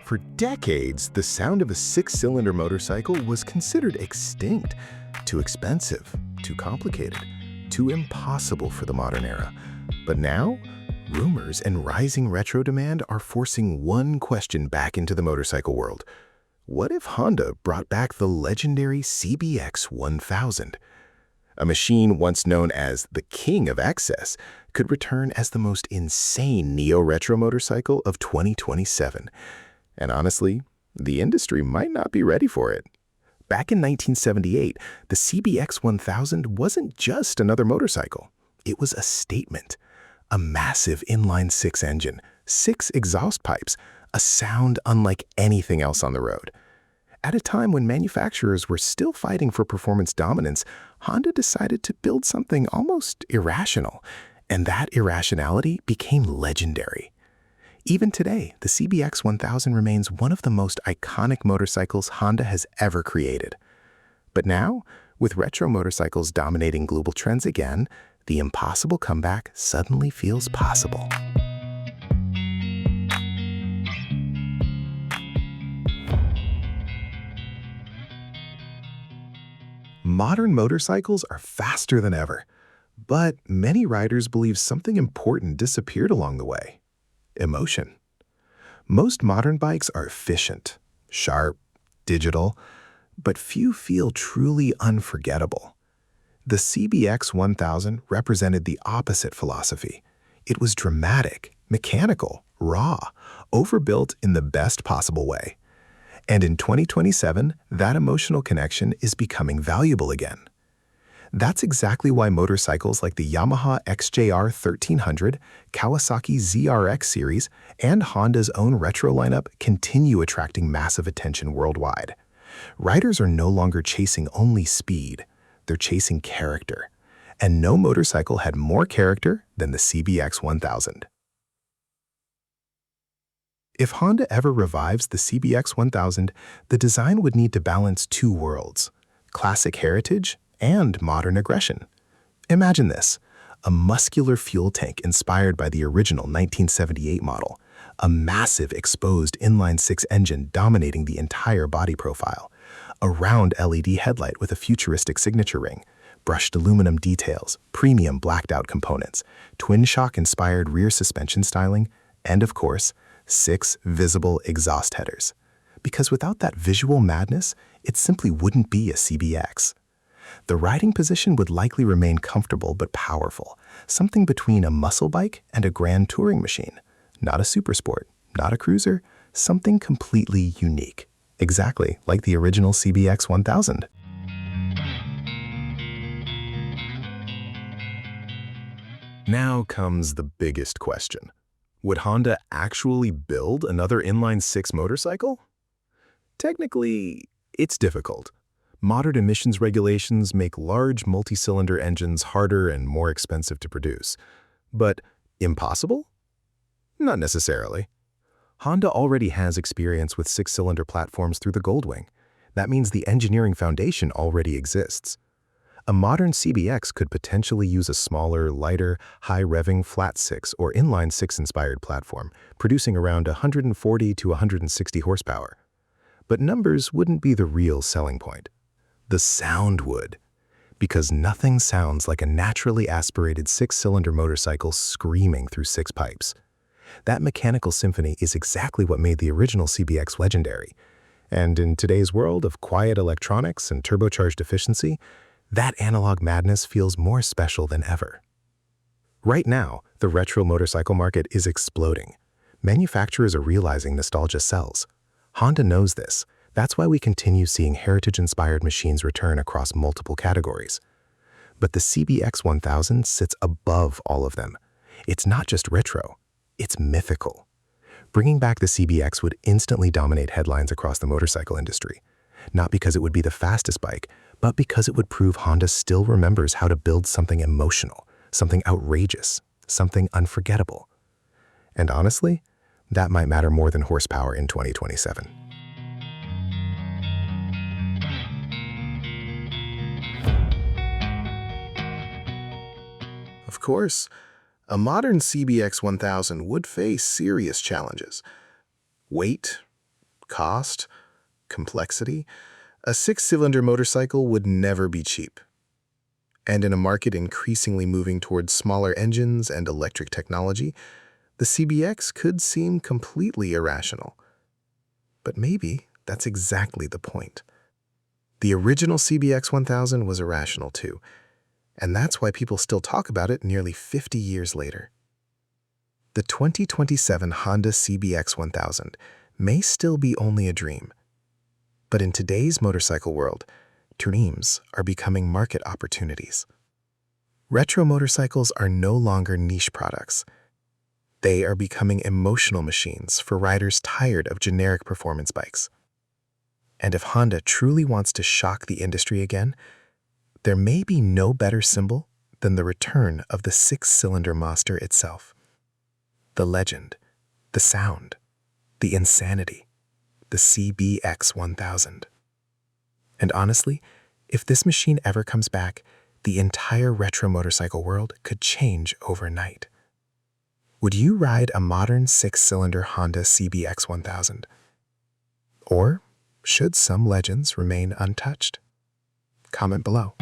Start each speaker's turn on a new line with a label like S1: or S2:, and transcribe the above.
S1: For decades, the sound of a six-cylinder motorcycle was considered extinct, too expensive, too complicated, too impossible for the modern era. But now, rumors and rising retro demand are forcing one question back into the motorcycle world. What if Honda brought back the legendary CBX1000? A machine once known as the king of excess could return as the most insane neo-retro motorcycle of 2027. And honestly, the industry might not be ready for it. Back in 1978, the CBX1000 wasn't just another motorcycle. It was a statement. A massive inline-six engine, 6 exhaust pipes, a sound unlike anything else on the road. At a time when manufacturers were still fighting for performance dominance, Honda decided to build something almost irrational, and that irrationality became legendary. Even today, the CBX1000 remains one of the most iconic motorcycles Honda has ever created. But now, with retro motorcycles dominating global trends again, the impossible comeback suddenly feels possible. Modern motorcycles are faster than ever, but many riders believe something important disappeared along the way: emotion. Most modern bikes are efficient, sharp, digital, but few feel truly unforgettable. The CBX1000 represented the opposite philosophy. It was dramatic, mechanical, raw, overbuilt in the best possible way. And in 2027, that emotional connection is becoming valuable again. That's exactly why motorcycles like the Yamaha XJR 1300, Kawasaki ZRX series, and Honda's own retro lineup continue attracting massive attention worldwide. Riders are no longer chasing only speed, they're chasing character. And no motorcycle had more character than the CBX1000. If Honda ever revives the CBX1000, the design would need to balance two worlds: classic heritage and modern aggression. Imagine this: a muscular fuel tank inspired by the original 1978 model, a massive exposed inline-six engine dominating the entire body profile, a round LED headlight with a futuristic signature ring, brushed aluminum details, premium blacked-out components, twin-shock-inspired rear suspension styling, and of course, 6 visible exhaust headers. Because without that visual madness, it simply wouldn't be a CBX. The riding position would likely remain comfortable but powerful, something between a muscle bike and a grand touring machine. Not a supersport, not a cruiser, something completely unique. Exactly like the original CBX1000. Now comes the biggest question. Would Honda actually build another inline-six motorcycle? Technically, it's difficult. Modern emissions regulations make large multi-cylinder engines harder and more expensive to produce. But impossible? Not necessarily. Honda already has experience with six-cylinder platforms through the Goldwing. That means the engineering foundation already exists. A modern CBX could potentially use a smaller, lighter, high-revving flat-six or inline-six inspired platform, producing around 140 to 160 horsepower. But numbers wouldn't be the real selling point. The sound would, because nothing sounds like a naturally aspirated six-cylinder motorcycle screaming through 6 pipes. That mechanical symphony is exactly what made the original CBX legendary. And in today's world of quiet electronics and turbocharged efficiency, that analog madness feels more special than ever. Right now, the retro motorcycle market is exploding. Manufacturers are realizing nostalgia sells. Honda knows this. That's why we continue seeing heritage-inspired machines return across multiple categories. But the CBX1000 sits above all of them. It's not just retro, it's mythical. Bringing back the CBX would instantly dominate headlines across the motorcycle industry. Not because it would be the fastest bike, but because it would prove Honda still remembers how to build something emotional, something outrageous, something unforgettable. And honestly, that might matter more than horsepower in 2027. Of course, a modern CBX1000 would face serious challenges. Weight, cost, complexity, a six-cylinder motorcycle would never be cheap. And in a market increasingly moving towards smaller engines and electric technology, the CBX could seem completely irrational. But maybe that's exactly the point. The original CBX1000 was irrational too, and that's why people still talk about it nearly 50 years later. The 2027 Honda CBX1000 may still be only a dream, but in today's motorcycle world, dreams are becoming market opportunities. Retro motorcycles are no longer niche products. They are becoming emotional machines for riders tired of generic performance bikes. And if Honda truly wants to shock the industry again, there may be no better symbol than the return of the six-cylinder monster itself. The legend, the sound, the insanity, the CBX1000. And honestly, if this machine ever comes back, the entire retro motorcycle world could change overnight. Would you ride a modern six-cylinder Honda CBX1000? Or should some legends remain untouched? Comment below.